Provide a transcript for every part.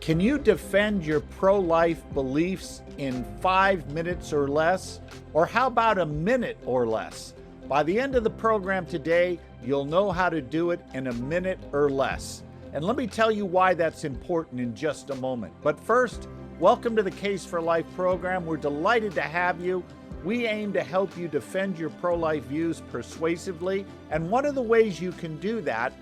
Can you defend your pro-life beliefs in 5 minutes or less? Or how about a minute or less? By the end of the program today, you'll know how to do it in a minute or less. And let me tell you why that's important in just a moment. But first, welcome to the Case for Life program. We're delighted to have you. We aim to help you defend your pro-life views persuasively. And one of the ways you can do that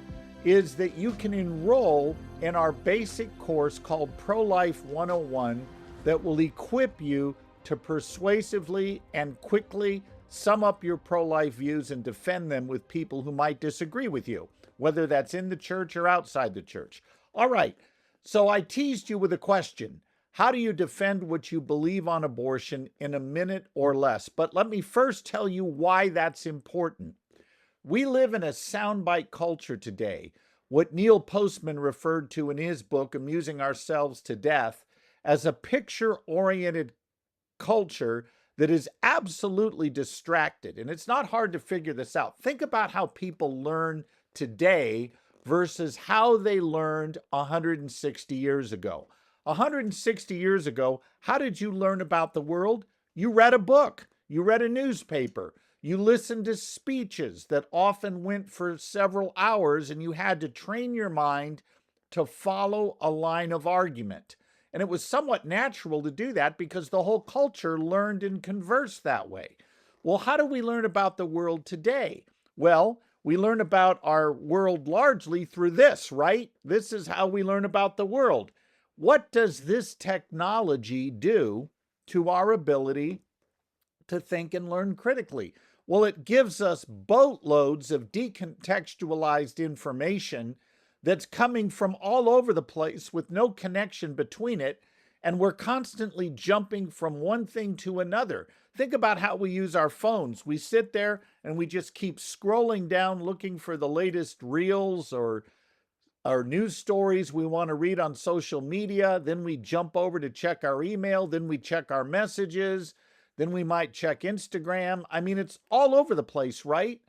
is that you can enroll in our basic course called Pro-Life 101 that will equip you to persuasively and quickly sum up your pro-life views and defend them with people who might disagree with you, whether that's in the church or outside the church. All right, so I teased you with a question. How do you defend what you believe on abortion in a minute or less? But let me first tell you why that's important. We live in a soundbite culture today, what Neil Postman referred to in his book, Amusing Ourselves to Death, as a picture-oriented culture that is absolutely distracted. And it's not hard to figure this out. Think about how people learn today versus how they learned 160 years ago. 160 years ago, how did you learn about the world? You read a book, you read a newspaper. You listened to speeches that often went for several hours, and you had to train your mind to follow a line of argument. And it was somewhat natural to do that because the whole culture learned and conversed that way. Well, how do we learn about the world today? Well, we learn about our world largely through this, right? This is how we learn about the world. What does this technology do to our ability to think and learn critically? Well, it gives us boatloads of decontextualized information that's coming from all over the place with no connection between it, and we're constantly jumping from one thing to another. Think about how we use our phones. We sit there and we just keep scrolling down looking for the latest reels or news stories we want to read on social media. Then we jump over to check our email. Then we check our messages. Then we might check Instagram. I mean, it's all over the place, right?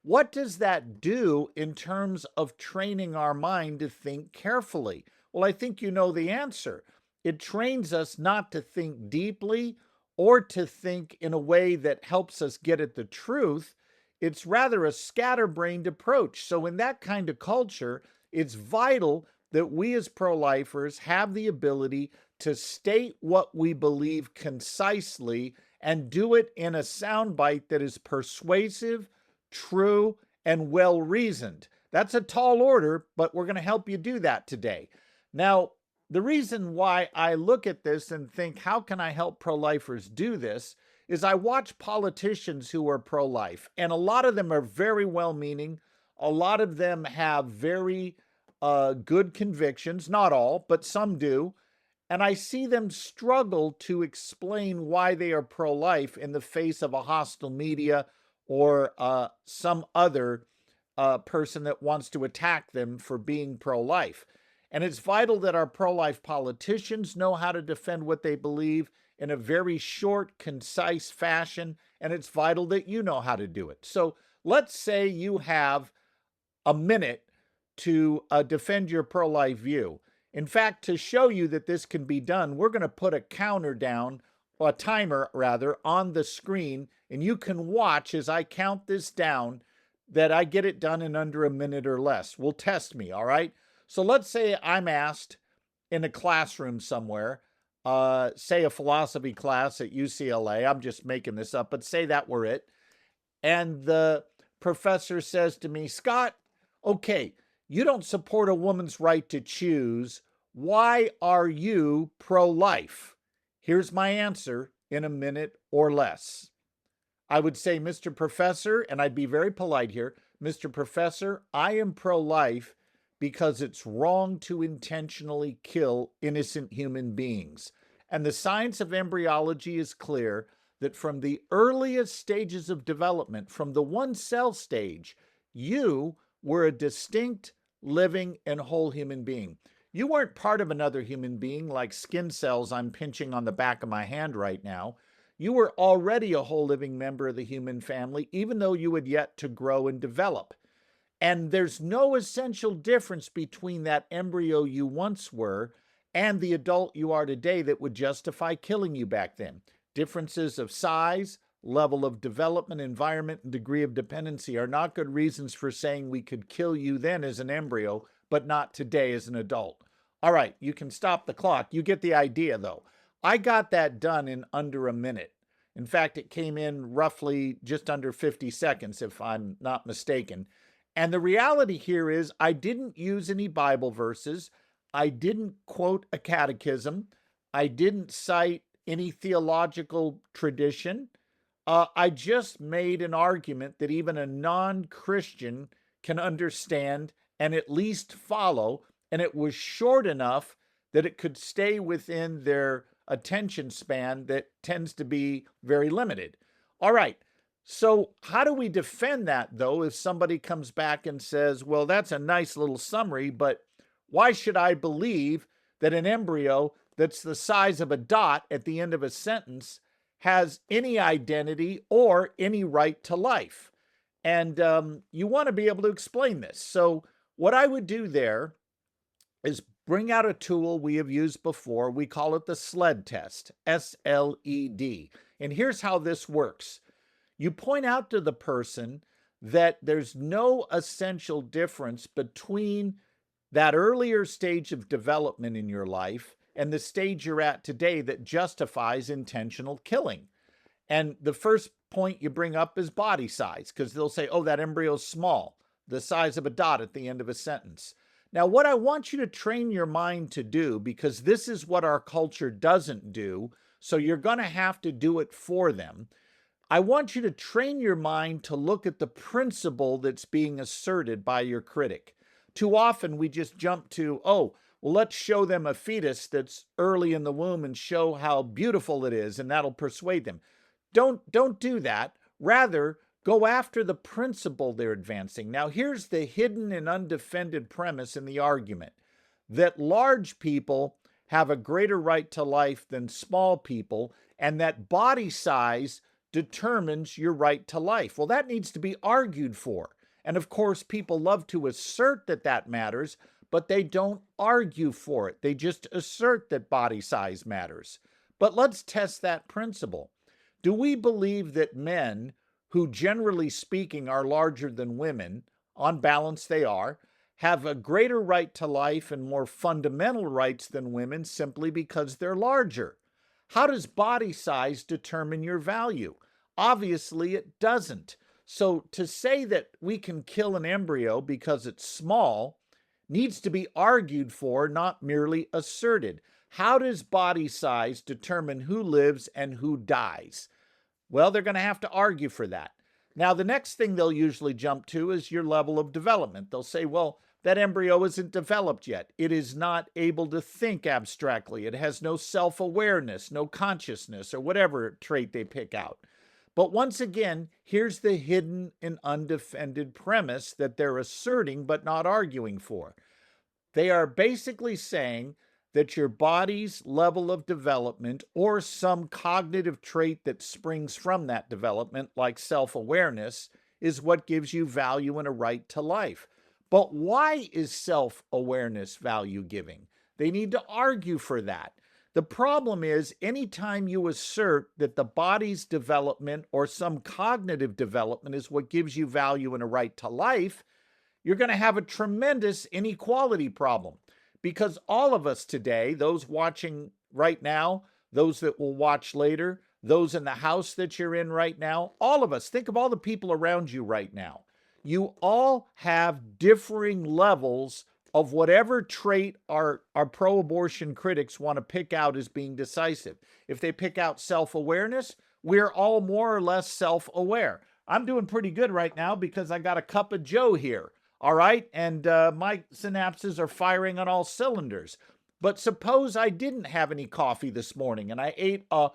What does that do in terms of training our mind to think carefully? Well, I think you know the answer. It trains us not to think deeply or to think in a way that helps us get at the truth. It's rather a scatterbrained approach. So in that kind of culture, it's vital that we as pro-lifers have the ability to state what we believe concisely and do it in a soundbite that is persuasive, true, and well-reasoned. That's a tall order, but we're going to help you do that today. Now, the reason why I look at this and think, how can I help pro-lifers do this, is I watch politicians who are pro-life, and a lot of them are very well-meaning. A lot of them have very good convictions, not all, but some do. And I see them struggle to explain why they are pro-life in the face of a hostile media or some other person that wants to attack them for being pro-life. And it's vital that our pro-life politicians know how to defend what they believe in a very short, concise fashion. And it's vital that you know how to do it. So let's say you have a minute to defend your pro-life view. In fact, to show you that this can be done, we're going to put a counter down, or a timer rather, on the screen, and you can watch as I count this down that I get it done in under a minute or less. We'll test me, all right? So let's say I'm asked in a classroom somewhere, say a philosophy class at UCLA, I'm just making this up, but say that were it, and the professor says to me, Scott, okay, you don't support a woman's right to choose. Why are you pro-life? Here's my answer in a minute or less. I would say, Mr. Professor, and I'd be very polite here, Mr. Professor, I am pro-life because it's wrong to intentionally kill innocent human beings. And the science of embryology is clear that from the earliest stages of development, from the one-cell stage, you were a distinct, living, and whole human being. You weren't part of another human being like skin cells I'm pinching on the back of my hand right now. You were already a whole living member of the human family, even though you had yet to grow and develop. And there's no essential difference between that embryo you once were and the adult you are today that would justify killing you back then. Differences of size, level of development, environment, and degree of dependency are not good reasons for saying we could kill you then as an embryo, but not today as an adult. All right, you can stop the clock. You get the idea, though. I got that done in under a minute. In fact, it came in roughly just under 50 seconds, if I'm not mistaken. And the reality here is I didn't use any Bible verses. I didn't quote a catechism. I didn't cite any theological tradition. I just made an argument that even a non-Christian can understand and at least follow, and it was short enough that it could stay within their attention span that tends to be very limited. All right, so how do we defend that, though, if somebody comes back and says, well, that's a nice little summary, but why should I believe that an embryo that's the size of a dot at the end of a sentence has any identity or any right to life? And you want to be able to explain this. So what I would do there is bring out a tool we have used before. We call it the SLED test, S-L-E-D. And here's how this works. You point out to the person that there's no essential difference between that earlier stage of development in your life and the stage you're at today that justifies intentional killing. And the first point you bring up is body size, because they'll say, oh, that embryo's small, the size of a dot at the end of a sentence. Now, what I want you to train your mind to do, because this is what our culture doesn't do, so you're going to have to do it for them. I want you to train your mind to look at the principle that's being asserted by your critic. Too often we just jump to, oh, well, let's show them a fetus that's early in the womb and show how beautiful it is, and that'll persuade them. Don't do that. Rather, go after the principle they're advancing. Now, here's the hidden and undefended premise in the argument, that large people have a greater right to life than small people, and that body size determines your right to life. Well, that needs to be argued for. And of course, people love to assert that that matters, but they don't argue for it. They just assert that body size matters. But let's test that principle. Do we believe that men, who generally speaking are larger than women, on balance they are, have a greater right to life and more fundamental rights than women simply because they're larger? How does body size determine your value? Obviously, it doesn't. So to say that we can kill an embryo because it's small needs to be argued for, not merely asserted. How does body size determine who lives and who dies? Well, they're going to have to argue for that. Now, the next thing they'll usually jump to is your level of development. They'll say, well, that embryo isn't developed yet. It is not able to think abstractly. It has no self-awareness, no consciousness, or whatever trait they pick out. But once again, here's the hidden and undefended premise that they're asserting but not arguing for. They are basically saying that your body's level of development or some cognitive trait that springs from that development, like self-awareness, is what gives you value and a right to life. But why is self-awareness value-giving? They need to argue for that. The problem is, anytime you assert that the body's development or some cognitive development is what gives you value and a right to life, you're going to have a tremendous inequality problem. Because all of us today, those watching right now, those that will watch later, those in the house that you're in right now, all of us, think of all the people around you right now. You all have differing levels of whatever trait our pro-abortion critics want to pick out as being decisive. If they pick out self-awareness, we're all more or less self-aware. I'm doing pretty good right now because I got a cup of Joe here, all right? And my synapses are firing on all cylinders. But suppose I didn't have any coffee this morning and I ate a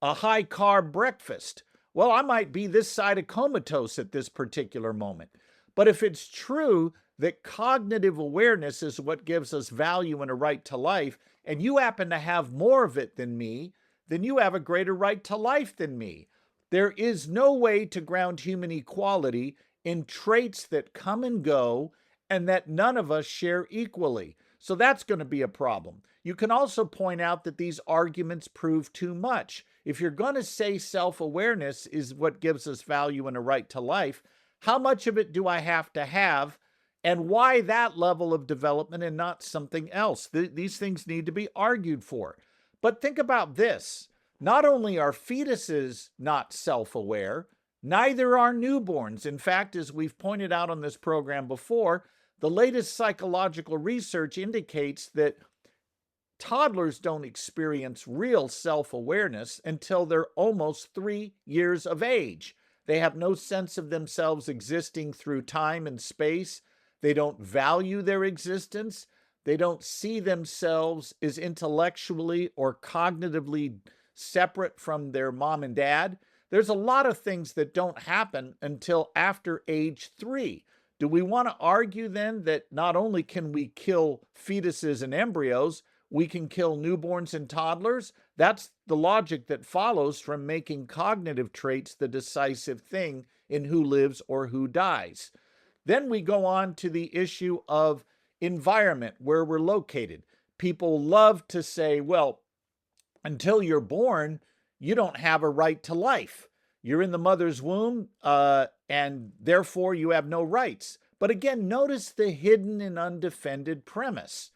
high-carb breakfast. Well, I might be this side of comatose at this particular moment. But if it's true that cognitive awareness is what gives us value and a right to life, and you happen to have more of it than me, then you have a greater right to life than me. There is no way to ground human equality in traits that come and go and that none of us share equally. So that's going to be a problem. You can also point out that these arguments prove too much. If you're going to say self-awareness is what gives us value and a right to life, how much of it do I have to have? And why that level of development and not something else? These things need to be argued for. But think about this. Not only are fetuses not self-aware, neither are newborns. In fact, as we've pointed out on this program before, the latest psychological research indicates that toddlers don't experience real self-awareness until they're almost 3 years of age. They have no sense of themselves existing through time and space. They don't value their existence. They don't see themselves as intellectually or cognitively separate from their mom and dad. There's a lot of things that don't happen until after age 3. Do we want to argue then that not only can we kill fetuses and embryos, we can kill newborns and toddlers? That's the logic that follows from making cognitive traits the decisive thing in who lives or who dies. Then we go on to the issue of environment, where we're located. People love to say, well, until you're born, you don't have a right to life. You're in the mother's womb, and therefore you have no rights. But again, notice the hidden and undefended premise.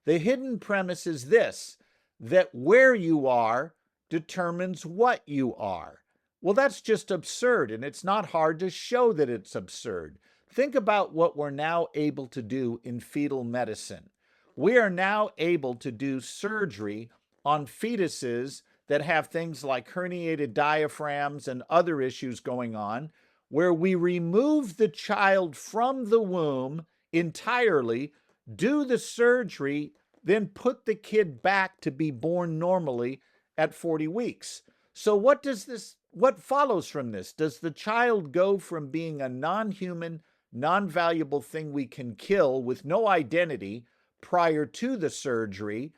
The hidden premise is this, that where you are determines what you are. Well, that's just absurd, and it's not hard to show that it's absurd. Think about what we're now able to do in fetal medicine. We are now able to do surgery on fetuses that have things like herniated diaphragms and other issues going on, where we remove the child from the womb entirely, do the surgery, then put the kid back to be born normally at 40 weeks. So what follows from this? Does the child go from being a non-human, non-valuable thing we can kill with no identity prior to the surgery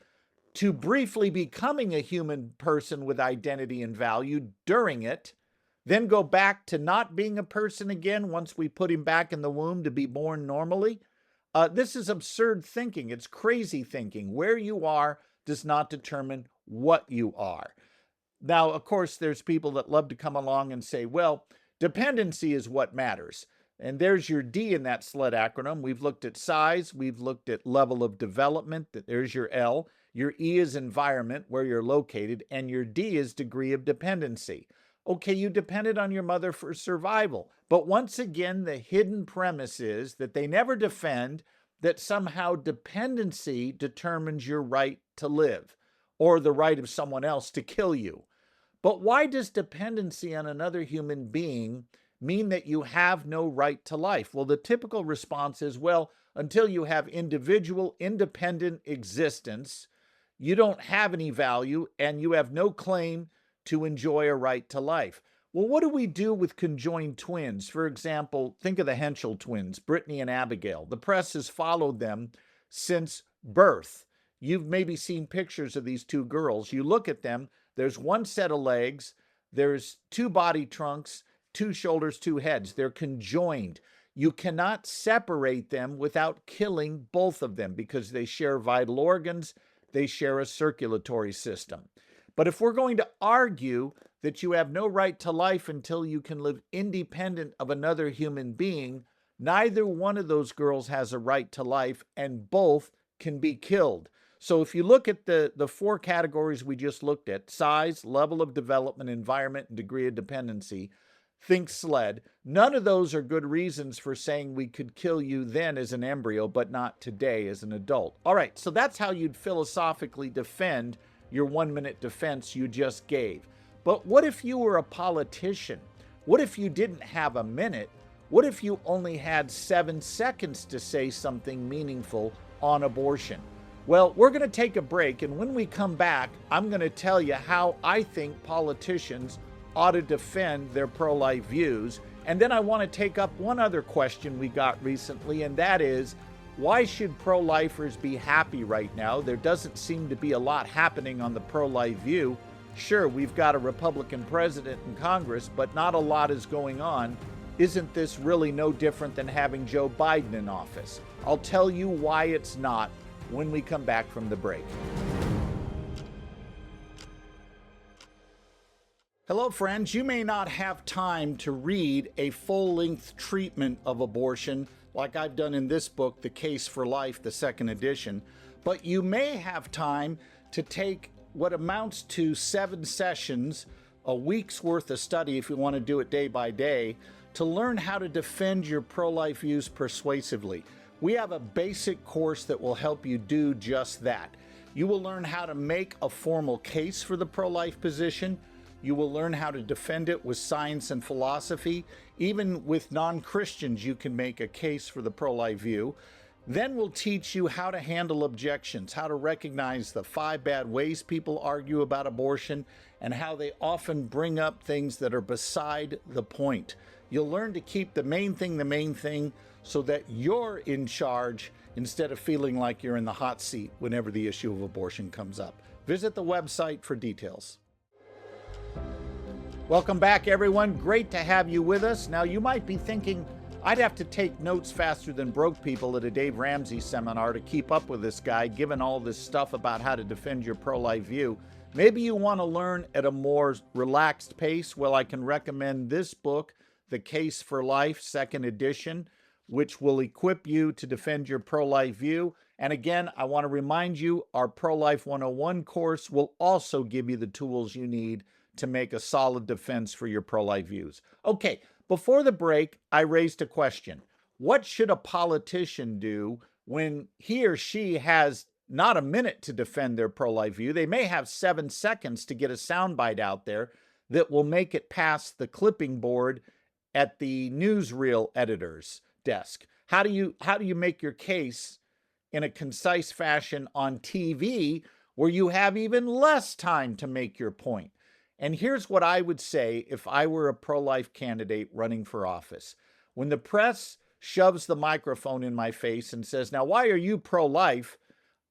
to briefly becoming a human person with identity and value during it, then go back to not being a person again once we put him back in the womb to be born normally? This is absurd thinking. It's crazy thinking. Where you are does not determine what you are. Now, of course, there's people that love to come along and say, well, dependency is what matters. And there's your D in that SLED acronym. We've looked at size. We've looked at level of development. There's your L. Your E is environment, where you're located. And your D is degree of dependency. Okay, you depended on your mother for survival. But once again, the hidden premise is that they never defend that somehow dependency determines your right to live or the right of someone else to kill you. But why does dependency on another human being mean that you have no right to life? Well, the typical response is, well, until you have individual, independent existence, you don't have any value and you have no claim to enjoy a right to life. Well, what do we do with conjoined twins? For example, think of the Henschel twins, Brittany and Abigail. The press has followed them since birth. You've maybe seen pictures of these two girls. You look at them, there's one set of legs, there's two body trunks, two shoulders, two heads. They're conjoined. You cannot separate them without killing both of them because they share vital organs, they share a circulatory system. But if we're going to argue that you have no right to life until you can live independent of another human being, neither one of those girls has a right to life and both can be killed. So if you look at the four categories we just looked at, size, level of development, environment, and degree of dependency, think SLED, none of those are good reasons for saying we could kill you then as an embryo, but not today as an adult. All right, so that's how you'd philosophically defend your 1-minute defense you just gave. But what if you were a politician? What if you didn't have a minute? What if you only had 7 seconds to say something meaningful on abortion? Well, we're going to take a break, and when we come back, I'm going to tell you how I think politicians ought to defend their pro-life views. And then I want to take up one other question we got recently, and that is, why should pro-lifers be happy right now? There doesn't seem to be a lot happening on the pro-life view. Sure, we've got a Republican president in Congress, but not a lot is going on. Isn't this really no different than having Joe Biden in office? I'll tell you why it's not when we come back from the break. Hello, friends. You may not have time to read a full-length treatment of abortion like I've done in this book, The Case for Life, the second edition, but you may have time to take what amounts to 7 sessions, a week's worth of study if you want to do it day by day, to learn how to defend your pro-life views persuasively. We have a basic course that will help you do just that. You will learn how to make a formal case for the pro-life position. You will learn how to defend it with science and philosophy. Even with non-Christians, you can make a case for the pro-life view. Then we'll teach you how to handle objections, how to recognize the 5 bad ways people argue about abortion, and how they often bring up things that are beside the point. You'll learn to keep the main thing, so that you're in charge instead of feeling like you're in the hot seat whenever the issue of abortion comes up. Visit the website for details. Welcome back, everyone. Great to have you with us. Now, you might be thinking, I'd have to take notes faster than broke people at a Dave Ramsey seminar to keep up with this guy, given all this stuff about how to defend your pro-life view. Maybe you want to learn at a more relaxed pace. Well, I can recommend this book, The Case for Life, second edition, which will equip you to defend your pro-life view. And again, I want to remind you, our Pro-Life 101 course will also give you the tools you need to make a solid defense for your pro-life views. Okay, before the break, I raised a question. What should a politician do when he or she has not a minute to defend their pro-life view? They may have 7 seconds to get a soundbite out there that will make it past the clipping board at the newsreel editor's desk. How do you make your case in a concise fashion on TV where you have even less time to make your point? And here's what I would say if I were a pro-life candidate running for office. When the press shoves the microphone in my face and says, "Now, why are you pro-life?"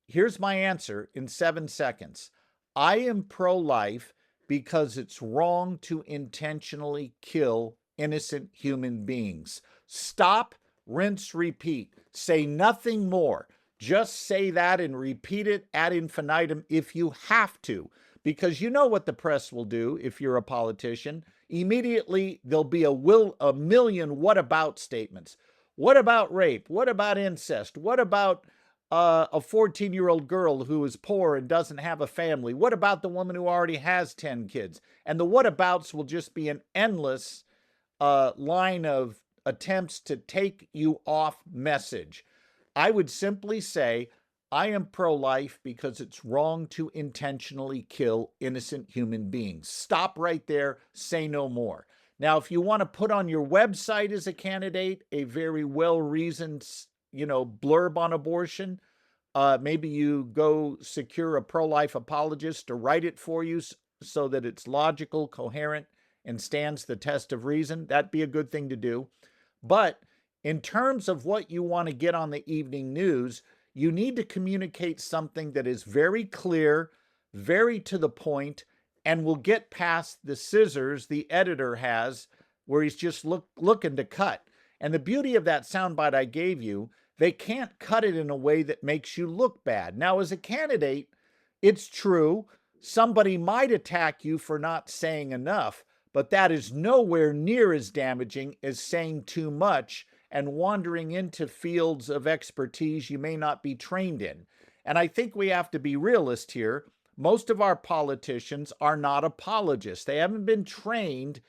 Here's my answer in 7 seconds. I am pro-life because it's wrong to intentionally kill innocent human beings. Stop, rinse, repeat. Say nothing more. Just say that and repeat it ad infinitum if you have to. Because you know what the press will do if you're a politician. Immediately, there'll be a million what about statements. What about rape? What about incest? What about a 14-year-old girl who is poor and doesn't have a family? What about the woman who already has 10 kids? And the what abouts will just be an endless line of attempts to take you off message. I would simply say, I am pro-life because it's wrong to intentionally kill innocent human beings. Stop right there. Say no more. Now, if you want to put on your website as a candidate a very well-reasoned, blurb on abortion, maybe you go secure a pro-life apologist to write it for you so that it's logical, coherent, and stands the test of reason. That'd be a good thing to do. But in terms of what you want to get on the evening news, you need to communicate something that is very clear, very to the point, and will get past the scissors the editor has where he's just looking to cut. And the beauty of that soundbite I gave you, they can't cut it in a way that makes you look bad. Now, as a candidate, it's true, somebody might attack you for not saying enough, but that is nowhere near as damaging as saying too much and wandering into fields of expertise you may not be trained in. And I think we have to be realist here. Most of our politicians are not apologists. They haven't been trained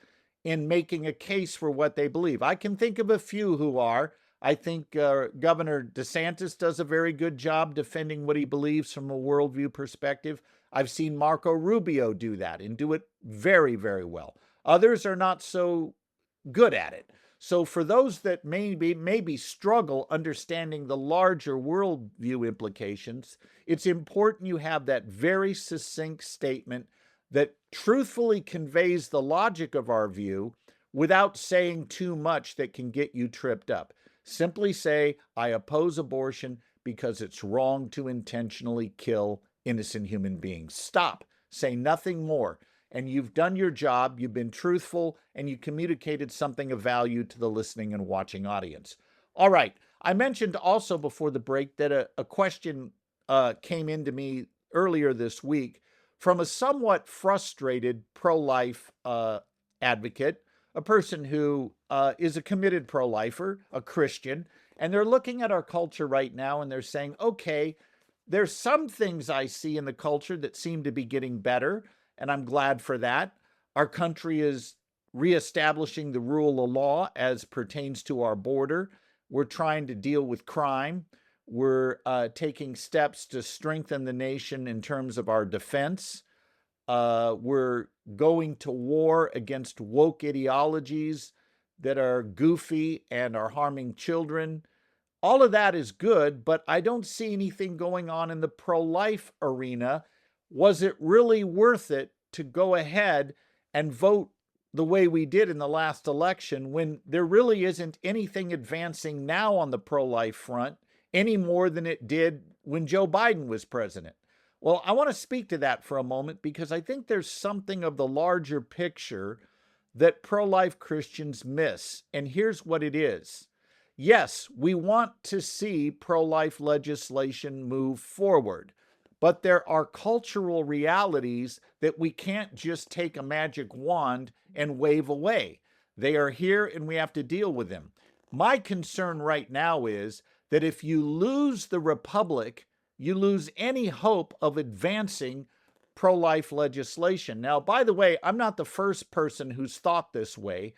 in making a case for what they believe. I can think of a few who are. I think Governor DeSantis does a very good job defending what he believes from a worldview perspective. I've seen Marco Rubio do that and do it very, very well. Others are not so good at it. So for those that maybe struggle understanding the larger worldview implications, it's important you have that very succinct statement that truthfully conveys the logic of our view without saying too much that can get you tripped up. Simply say, I oppose abortion because it's wrong to intentionally kill innocent human beings. Stop. Say nothing more. And you've done your job, you've been truthful, and you communicated something of value to the listening and watching audience. All right. I mentioned also before the break that a question came into me earlier this week from a somewhat frustrated pro-life advocate, a person who is a committed pro-lifer, a Christian, and they're looking at our culture right now and they're saying, okay, there's some things I see in the culture that seem to be getting better, and I'm glad for that. Our country is reestablishing the rule of law as pertains to our border. We're trying to deal with crime. We're taking steps to strengthen the nation in terms of our defense. We're going to war against woke ideologies that are goofy and are harming children. All of that is good, but I don't see anything going on in the pro-life arena. Was it really worth it to go ahead and vote the way we did in the last election when there really isn't anything advancing now on the pro-life front any more than it did when Joe Biden was president? Well, I want to speak to that for a moment because I think there's something of the larger picture that pro-life Christians miss. And here's what it is. Yes, we want to see pro-life legislation move forward, but there are cultural realities that we can't just take a magic wand and wave away. They are here and we have to deal with them. My concern right now is that if you lose the republic, you lose any hope of advancing pro-life legislation. Now, by the way, I'm not the first person who's thought this way.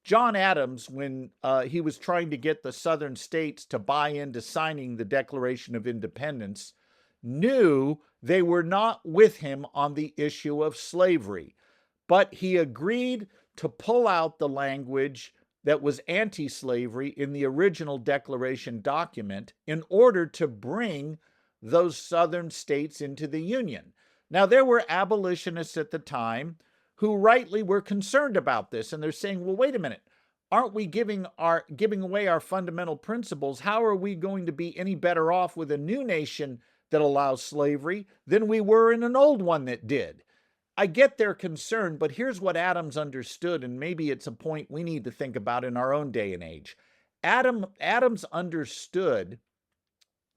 John Adams, when he was trying to get the southern states to buy into signing the Declaration of Independence, knew they were not with him on the issue of slavery. But he agreed to pull out the language that was anti-slavery in the original Declaration document in order to bring those southern states into the Union. Now, there were abolitionists at the time who rightly were concerned about this, and they're saying, well, wait a minute, aren't we giving away our fundamental principles? How are we going to be any better off with a new nation that allows slavery than we were in an old one that did? I get their concern, but here's what Adams understood, and maybe it's a point we need to think about in our own day and age. Adams understood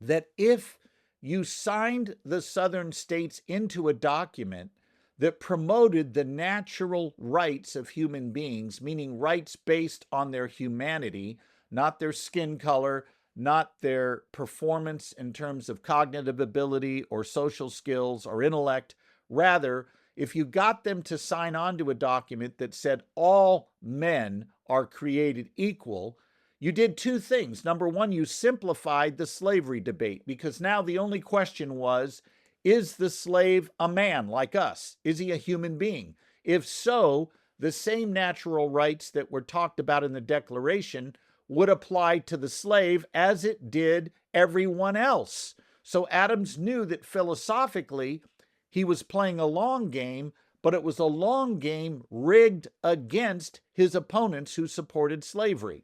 that if you signed the southern states into a document that promoted the natural rights of human beings, meaning rights based on their humanity, not their skin color, not their performance in terms of cognitive ability or social skills or intellect. Rather, if you got them to sign on to a document that said all men are created equal, you did two things. Number one, you simplified the slavery debate because now the only question was, is the slave a man like us? Is he a human being? If so, the same natural rights that were talked about in the Declaration would apply to the slave as it did everyone else. So Adams knew that philosophically he was playing a long game, but it was a long game rigged against his opponents who supported slavery.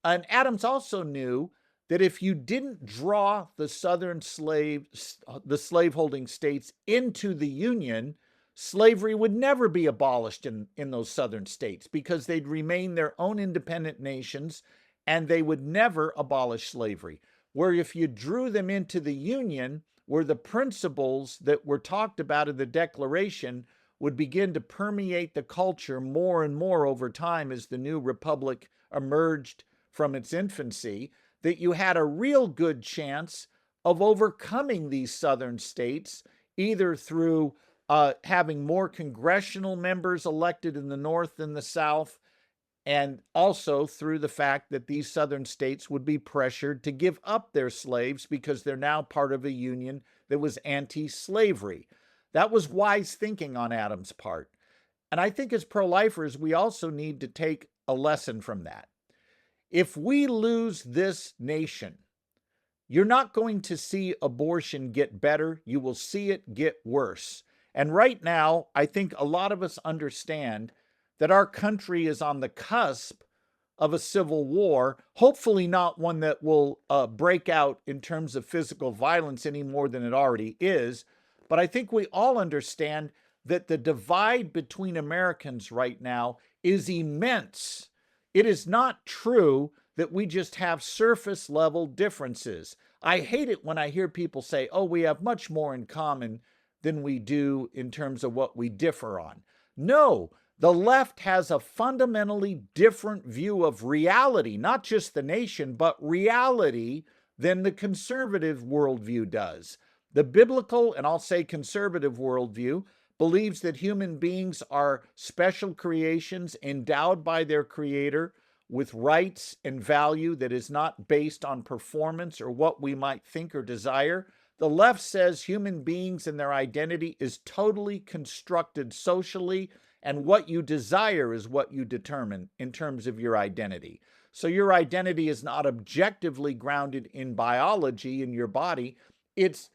And Adams also knew that if you didn't draw the slaveholding states into the Union, slavery would never be abolished in those southern states because they'd remain their own independent nations and they would never abolish slavery. Where if you drew them into the Union, where the principles that were talked about in the Declaration would begin to permeate the culture more and more over time as the new republic emerged from its infancy, that you had a real good chance of overcoming these southern states, either through having more congressional members elected in the North than the South, and also through the fact that these southern states would be pressured to give up their slaves because they're now part of a union that was anti-slavery. That was wise thinking on Adams' part. And I think as pro-lifers, we also need to take a lesson from that. If we lose this nation, you're not going to see abortion get better. You will see it get worse. And right now, I think a lot of us understand that our country is on the cusp of a civil war, hopefully not one that will break out in terms of physical violence any more than it already is. But I think we all understand that the divide between Americans right now is immense. It is not true that we just have surface level differences. I hate it when I hear people say, oh, we have much more in common than we do in terms of what we differ on. No, the left has a fundamentally different view of reality, not just the nation, but reality than the conservative worldview does. The biblical, and I'll say conservative worldview, believes that human beings are special creations endowed by their Creator with rights and value that is not based on performance or what we might think or desire. The left says human beings and their identity is totally constructed socially, and what you desire is what you determine in terms of your identity. So your identity is not objectively grounded in biology in your body. It's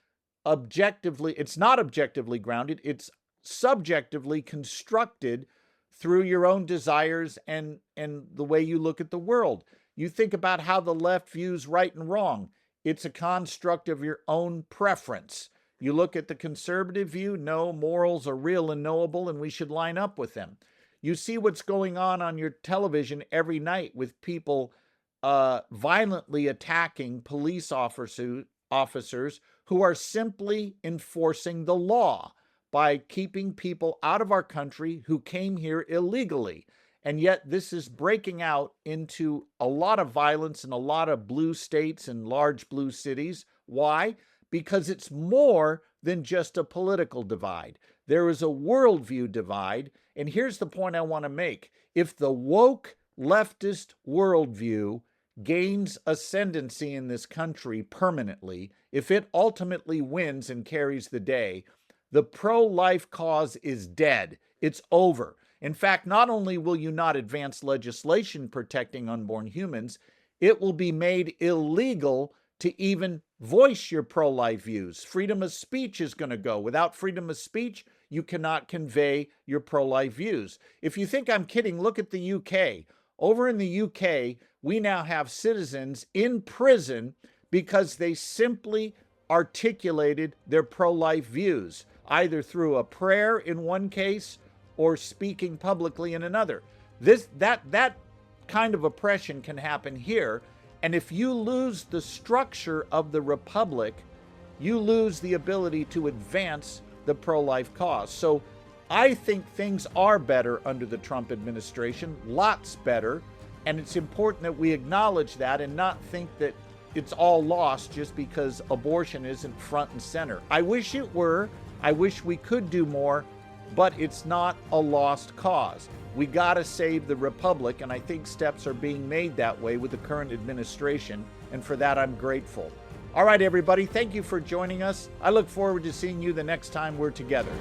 not objectively grounded. It's subjectively constructed through your own desires and the way you look at the world. You think about how the left views right and wrong. It's a construct of your own preference. You look at the conservative view, no, morals are real and knowable, and we should line up with them. You see what's going on your television every night with people violently attacking police officers who are simply enforcing the law by keeping people out of our country who came here illegally. And yet this is breaking out into a lot of violence in a lot of blue states and large blue cities. Why? Because it's more than just a political divide. There is a worldview divide. And here's the point I want to make. If the woke leftist worldview gains ascendancy in this country permanently, if it ultimately wins and carries the day, the pro-life cause is dead. It's over. In fact, not only will you not advance legislation protecting unborn humans, it will be made illegal to even voice your pro-life views. Freedom of speech is going to go. Without freedom of speech, you cannot convey your pro-life views. If you think I'm kidding, look at the UK. Over in the UK, we now have citizens in prison because they simply articulated their pro-life views, either through a prayer in one case or speaking publicly in another. That kind of oppression can happen here. And if you lose the structure of the republic, you lose the ability to advance the pro-life cause. So I think things are better under the Trump administration, lots better. And it's important that we acknowledge that and not think that it's all lost just because abortion isn't front and center. I wish it were. I wish we could do more, but it's not a lost cause. We got to save the republic, and I think steps are being made that way with the current administration, and for that I'm grateful. All right, everybody, thank you for joining us. I look forward to seeing you the next time we're together.